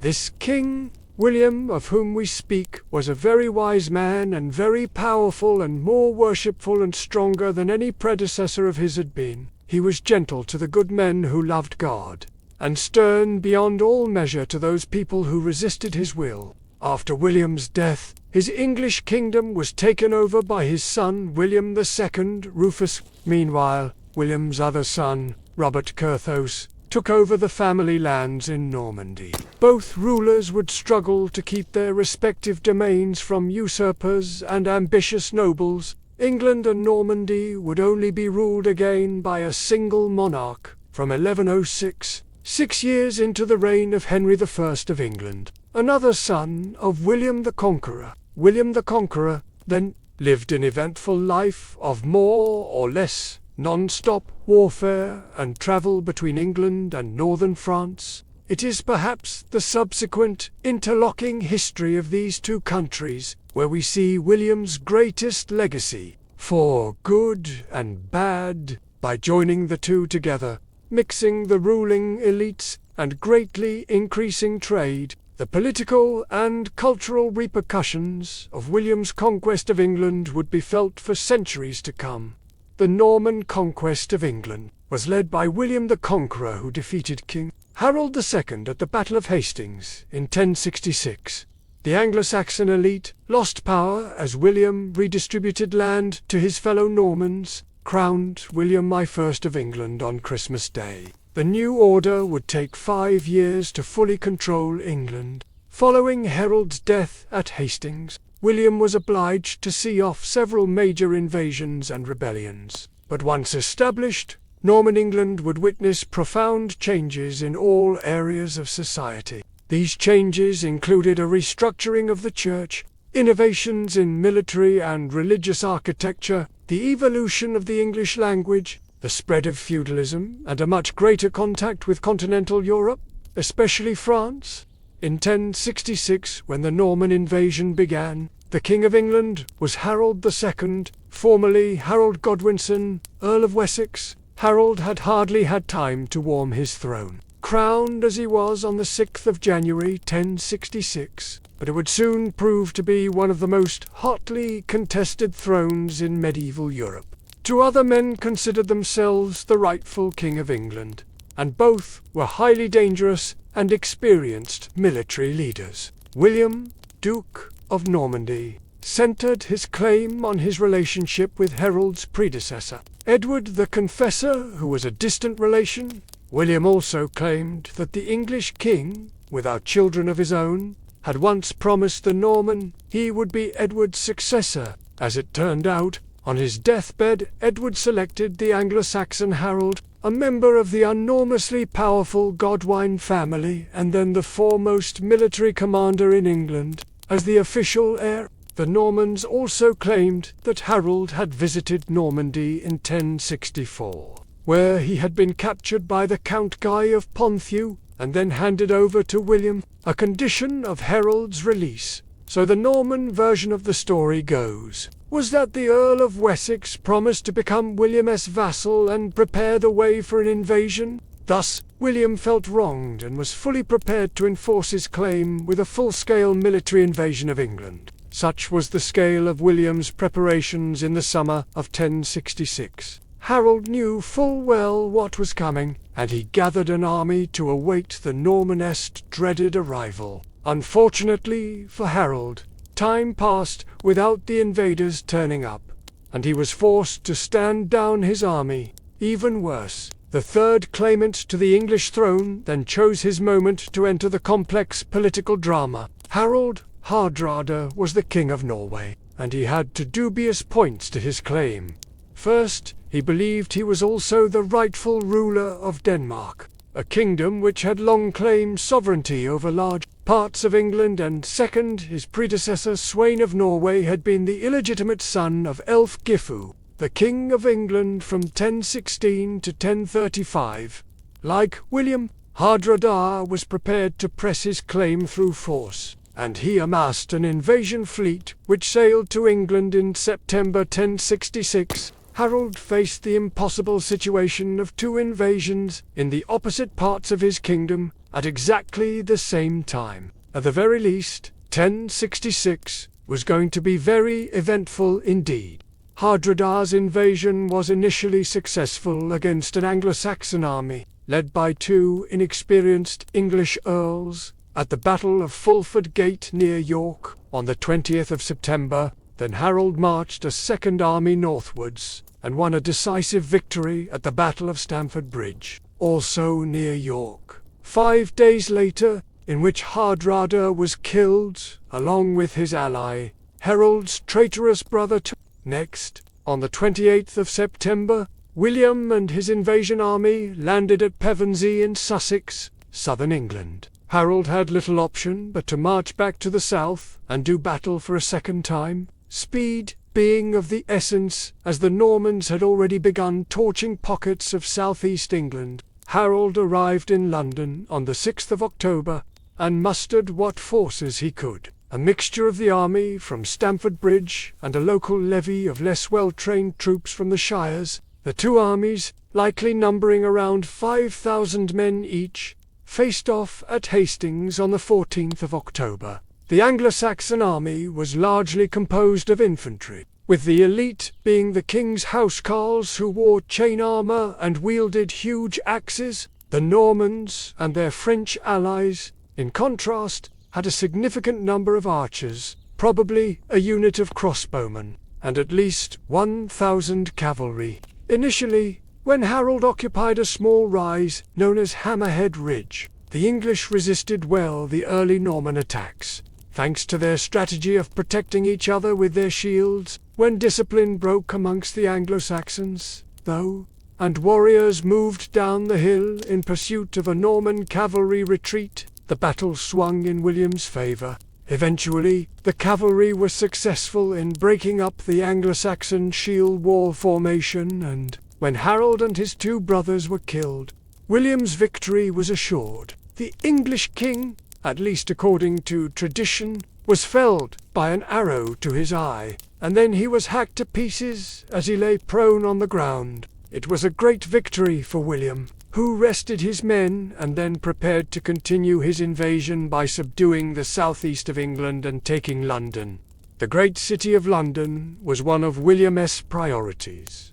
Speaker 1: "This king, William, of whom we speak, was a very wise man and very powerful and more worshipful and stronger than any predecessor of his had been. He was gentle to the good men who loved God, and stern beyond all measure to those people who resisted his will. After William's death, his English kingdom was taken over by his son William II, Rufus. Meanwhile, William's other son, Robert Curthose, took over the family lands in Normandy. Both rulers would struggle to keep their respective domains from usurpers and ambitious nobles. England and Normandy would only be ruled again by a single monarch from 1106, 6 years into the reign of Henry I of England. Another son of William the Conqueror. William the Conqueror then lived an eventful life of more or less non-stop warfare and travel between England and northern France. It is perhaps the subsequent interlocking history of these two countries where we see William's greatest legacy, for good and bad, by joining the two together, mixing the ruling elites and greatly increasing trade. The political and cultural repercussions of William's conquest of England would be felt for centuries to come. The Norman conquest of England was led by William the Conqueror, who defeated King Harold II at the Battle of Hastings in 1066. The Anglo-Saxon elite lost power as William redistributed land to his fellow Normans, crowned William I of England on Christmas Day. The new order would take 5 years to fully control England. Following Harold's death at Hastings, William was obliged to see off several major invasions and rebellions. But once established, Norman England would witness profound changes in all areas of society. These changes included a restructuring of the church, innovations in military and religious architecture, the evolution of the English language, the spread of feudalism, and a much greater contact with continental Europe, especially France. In 1066, when the Norman invasion began, the King of England was Harold II, formerly Harold Godwinson, Earl of Wessex. Harold had hardly had time to warm his throne, crowned as he was on the 6th of January 1066, but it would soon prove to be one of the most hotly contested thrones in medieval Europe. Two other men considered themselves the rightful King of England, and both were highly dangerous and experienced military leaders. William, Duke of Normandy, centered his claim on his relationship with Harold's predecessor, Edward the Confessor, who was a distant relation. William also claimed that the English king, without children of his own, had once promised the Norman he would be Edward's successor. As it turned out, on his deathbed, Edward selected the Anglo-Saxon Harold, a member of the enormously powerful Godwine family and then the foremost military commander in England, as the official heir. The Normans also claimed that Harold had visited Normandy in 1064, where he had been captured by the Count Guy of Ponthieu and then handed over to William, a condition of Harold's release. So the Norman version of the story goes, was that the Earl of Wessex promised to become William's vassal and prepare the way for an invasion. Thus, William felt wronged and was fully prepared to enforce his claim with a full-scale military invasion of England. Such was the scale of William's preparations in the summer of 1066. Harold knew full well what was coming, and he gathered an army to await the Norman's dreaded arrival. Unfortunately for Harold, time passed without the invaders turning up, and he was forced to stand down his army. Even worse, the third claimant to the English throne then chose his moment to enter the complex political drama. Harald Hardrada was the King of Norway, and he had two dubious points to his claim. First, he believed he was also the rightful ruler of Denmark, a kingdom which had long claimed sovereignty over large parts of England, and second, his predecessor Sweyn of Norway had been the illegitimate son of Ælfgifu, the King of England from 1016 to 1035. Like William, Hardrada was prepared to press his claim through force, and he amassed an invasion fleet which sailed to England in September 1066. Harold faced the impossible situation of two invasions in the opposite parts of his kingdom at exactly the same time. At the very least, 1066 was going to be very eventful indeed. Hardrada's invasion was initially successful against an Anglo-Saxon army, led by two inexperienced English earls, at the Battle of Fulford Gate near York on the 20th of September. Then Harold marched a second army northwards and won a decisive victory at the Battle of Stamford Bridge, also near York. 5 days later, in which Hardrada was killed, along with his ally, Harold's traitorous brother. Next, on the 28th of September, William and his invasion army landed at Pevensey in Sussex, southern England. Harold had little option but to march back to the south and do battle for a second time, speed being of the essence, as the Normans had already begun torching pockets of southeast England. Harold arrived in London on the 6th of October and mustered what forces he could. A mixture of the army from Stamford Bridge and a local levy of less well-trained troops from the shires, the two armies, likely numbering around 5,000 men each, faced off at Hastings on the 14th of October. The Anglo-Saxon army was largely composed of infantry, with the elite being the king's housecarls who wore chain armor and wielded huge axes. The Normans and their French allies, in contrast, had a significant number of archers, probably a unit of crossbowmen, and at least 1,000 cavalry. Initially, when Harold occupied a small rise known as Hammerhead Ridge, the English resisted well the early Norman attacks, thanks to their strategy of protecting each other with their shields. When discipline broke amongst the Anglo-Saxons, though, and warriors moved down the hill in pursuit of a Norman cavalry retreat, the battle swung in William's favour. Eventually, the cavalry was successful in breaking up the Anglo-Saxon shield wall formation, and when Harold and his two brothers were killed, William's victory was assured. The English king, at least according to tradition, was felled by an arrow to his eye, and then he was hacked to pieces as he lay prone on the ground. It was a great victory for William, who rested his men and then prepared to continue his invasion by subduing the southeast of England and taking London. The great city of London was one of William's priorities,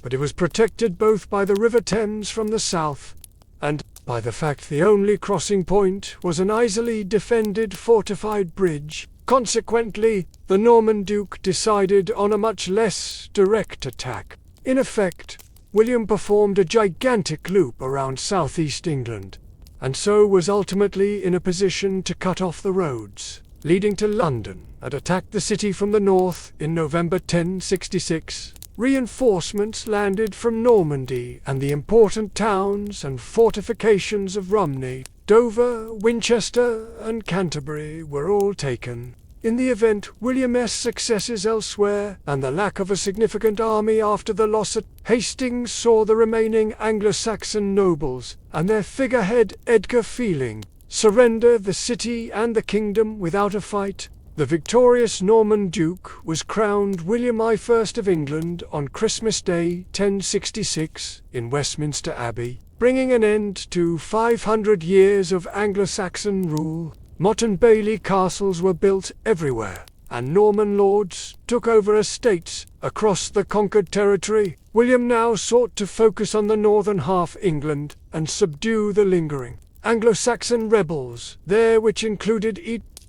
Speaker 1: but it was protected both by the River Thames from the south and by the fact the only crossing point was an easily defended fortified bridge. Consequently, the Norman Duke decided on a much less direct attack. In effect, William performed a gigantic loop around southeast England, and so was ultimately in a position to cut off the roads leading to London and attack the city from the north in November 1066. Reinforcements landed from Normandy, and the important towns and fortifications of Romney, Dover, Winchester, and Canterbury were all taken. In the event, William's successes elsewhere and the lack of a significant army after the loss at Hastings saw the remaining Anglo-Saxon nobles and their figurehead Edgar Feeling surrender the city and the kingdom without a fight. The victorious Norman Duke was crowned William I of England on Christmas Day 1066 in Westminster Abbey, bringing an end to 500 years of Anglo-Saxon rule. Motte and Bailey castles were built everywhere, and Norman lords took over estates across the conquered territory. William now sought to focus on the northern half England and subdue the lingering Anglo-Saxon rebels there, which included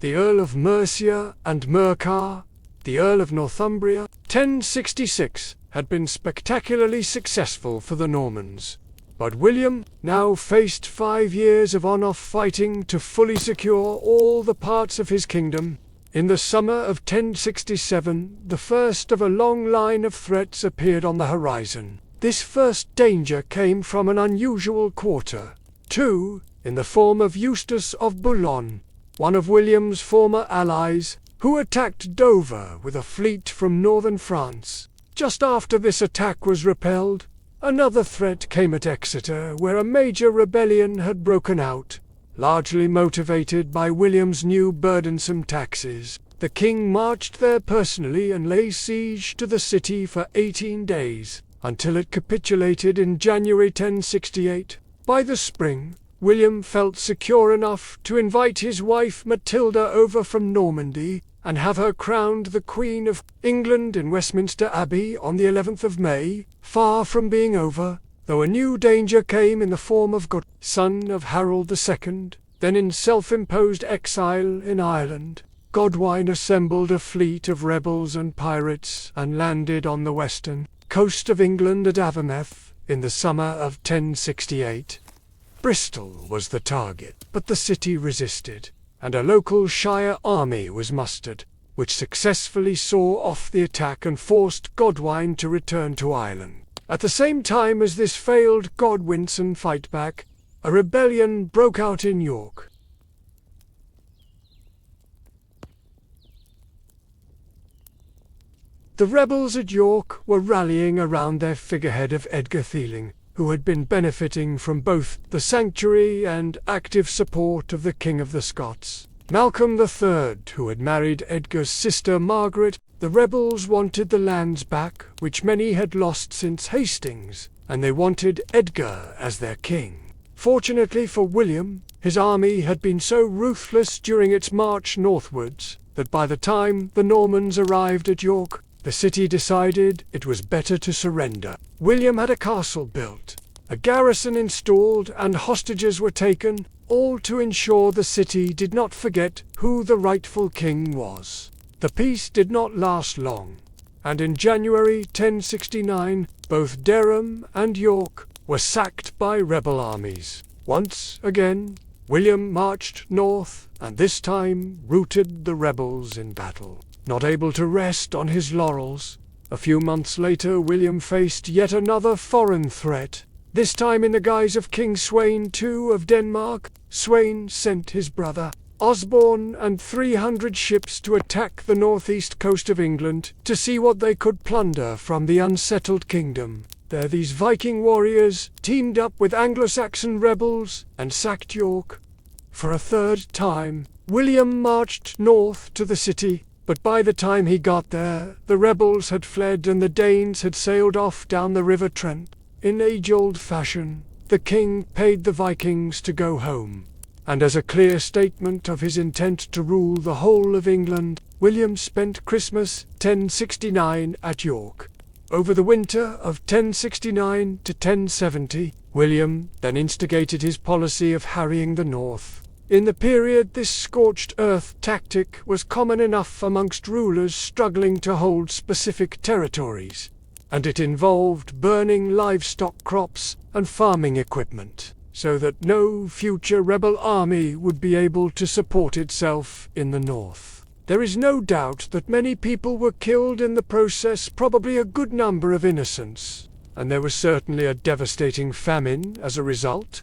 Speaker 1: the Earl of Mercia and Mercia, the Earl of Northumbria. 1066 had been spectacularly successful for the Normans, but William now faced 5 years of on-off fighting to fully secure all the parts of his kingdom. In the summer of 1067, the first of a long line of threats appeared on the horizon. This first danger came from an unusual quarter, too, in the form of Eustace of Boulogne, one of William's former allies, who attacked Dover with a fleet from northern France. Just after this attack was repelled, another threat came at Exeter, where a major rebellion had broken out. Largely motivated by William's new burdensome taxes, the king marched there personally and laid siege to the city for 18 days, until it capitulated in January 1068. By the spring, William felt secure enough to invite his wife Matilda over from Normandy and have her crowned the Queen of England in Westminster Abbey on the 11th of May. Far from being over, though, a new danger came in the form of God, son of Harold II, then in self-imposed exile in Ireland. Godwine assembled a fleet of rebels and pirates and landed on the western coast of England at Avonmouth in the summer of 1068. Bristol was the target, but the city resisted, and a local shire army was mustered, which successfully saw off the attack and forced Godwine to return to Ireland. At the same time as this failed Godwinson fight back, a rebellion broke out in York. The rebels at York were rallying around their figurehead of Edgar Theling, who had been benefiting from both the sanctuary and active support of the King of the Scots, Malcolm III, who had married Edgar's sister Margaret. The rebels wanted the lands back, which many had lost since Hastings, and they wanted Edgar as their king. Fortunately for William, his army had been so ruthless during its march northwards that by the time the Normans arrived at York, the city decided it was better to surrender. William had a castle built, a garrison installed, and hostages were taken, all to ensure the city did not forget who the rightful king was. The peace did not last long, and in January 1069, both Durham and York were sacked by rebel armies. Once again, William marched north, and this time routed the rebels in battle. Not able to rest on his laurels, a few months later William faced yet another foreign threat, this time in the guise of King Sweyn II of Denmark. Sweyn sent his brother Osborne and 300 ships to attack the northeast coast of England to see what they could plunder from the unsettled kingdom. There these Viking warriors teamed up with Anglo-Saxon rebels and sacked York. For a third time, William marched north to the city, but by the time he got there, the rebels had fled and the Danes had sailed off down the River Trent. In age-old fashion, the king paid the Vikings to go home, and as a clear statement of his intent to rule the whole of England, William spent Christmas 1069 at York. Over the winter of 1069 to 1070, William then instigated his policy of harrying the north. In the period, this scorched earth tactic was common enough amongst rulers struggling to hold specific territories, and it involved burning livestock crops and farming equipment, so that no future rebel army would be able to support itself in the north. There is no doubt that many people were killed in the process, probably a good number of innocents, and there was certainly a devastating famine as a result.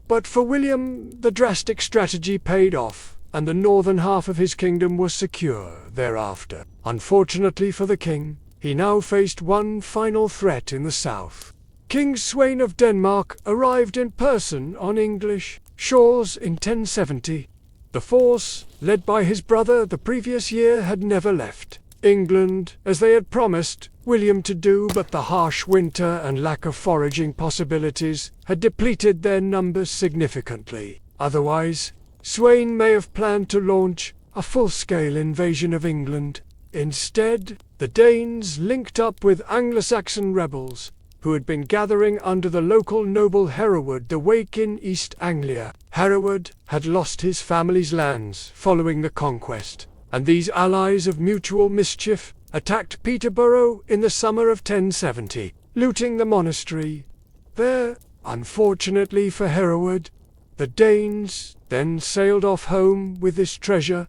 Speaker 1: But for William, the drastic strategy paid off, and the northern half of his kingdom was secure thereafter. Unfortunately for the king, he now faced one final threat in the south. King Sweyn of Denmark arrived in person on English shores in 1070. The force, led by his brother the previous year, had never left England, as they had promised William to do, but the harsh winter and lack of foraging possibilities had depleted their numbers significantly. Otherwise, Sweyn may have planned to launch a full-scale invasion of England. Instead, the Danes linked up with Anglo-Saxon rebels, who had been gathering under the local noble Hereward the Wake in East Anglia. Hereward had lost his family's lands following the Conquest, and these allies of mutual mischief attacked Peterborough in the summer of 1070, looting the monastery. There, unfortunately for Hereward, the Danes then sailed off home with this treasure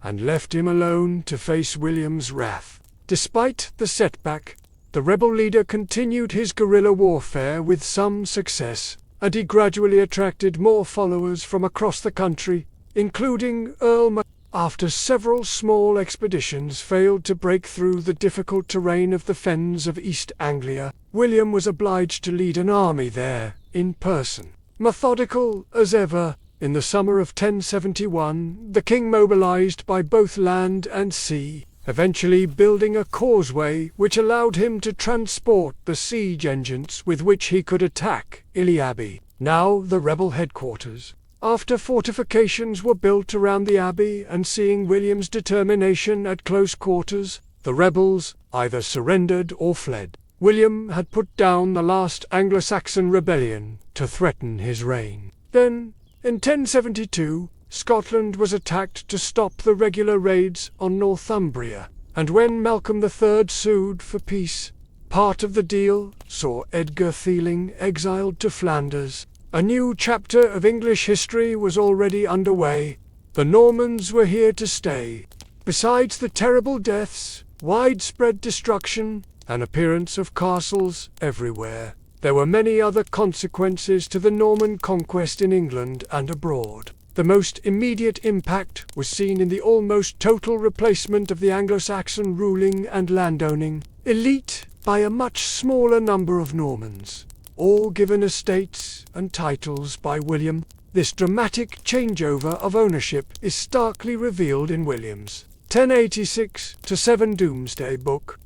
Speaker 1: and left him alone to face William's wrath. Despite the setback, the rebel leader continued his guerrilla warfare with some success, and he gradually attracted more followers from across the country, including Earl Mac. After several small expeditions failed to break through the difficult terrain of the fens of East Anglia, William was obliged to lead an army there in person. Methodical as ever, in the summer of 1071, the king mobilized by both land and sea, eventually building a causeway which allowed him to transport the siege engines with which he could attack Ely Abbey, now the rebel headquarters. After fortifications were built around the abbey and seeing William's determination at close quarters, the rebels either surrendered or fled. William had put down the last Anglo-Saxon rebellion to threaten his reign. Then, in 1072, Scotland was attacked to stop the regular raids on Northumbria, and when Malcolm III sued for peace, part of the deal saw Edgar Theling exiled to Flanders. A new chapter of English history was already underway. The Normans were here to stay. Besides the terrible deaths, widespread destruction, and appearance of castles everywhere, there were many other consequences to the Norman conquest in England and abroad. The most immediate impact was seen in the almost total replacement of the Anglo-Saxon ruling and landowning elite by a much smaller number of Normans, all given estates and titles by William. This dramatic changeover of ownership is starkly revealed in William's 1086-7 Doomsday Book.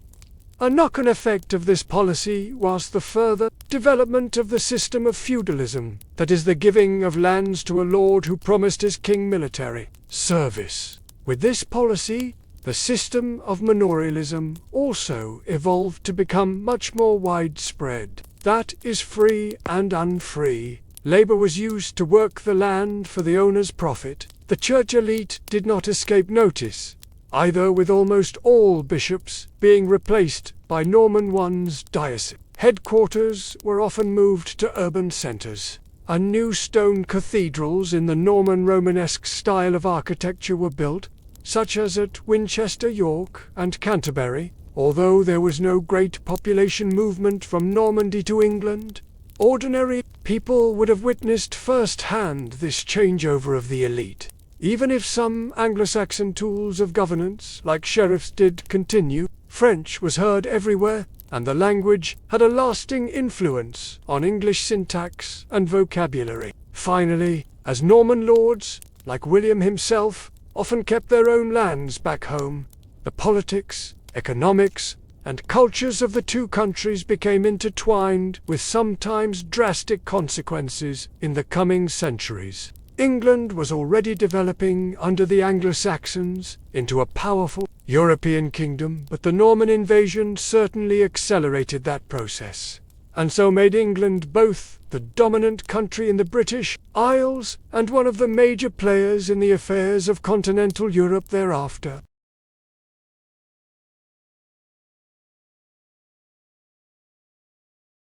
Speaker 1: A knock-on effect of this policy was the further development of the system of feudalism, that is, the giving of lands to a lord who promised his king military service. With this policy, the system of manorialism also evolved to become much more widespread. That is, free and unfree labor was used to work the land for the owner's profit. The church elite did not escape notice, either, with almost all bishops being replaced by Norman ones. Diocese headquarters were often moved to urban centers, and new stone cathedrals in the Norman Romanesque style of architecture were built, such as at Winchester, York, and Canterbury. Although there was no great population movement from Normandy to England, ordinary people would have witnessed firsthand this changeover of the elite. Even if some Anglo-Saxon tools of governance, like sheriffs, did continue, French was heard everywhere, and the language had a lasting influence on English syntax and vocabulary. Finally, as Norman lords, like William himself, often kept their own lands back home, the politics, economics, and cultures of the two countries became intertwined, with sometimes drastic consequences in the coming centuries. England was already developing under the Anglo-Saxons into a powerful European kingdom, but the Norman invasion certainly accelerated that process, and so made England both the dominant country in the British Isles and one of the major players in the affairs of continental Europe thereafter.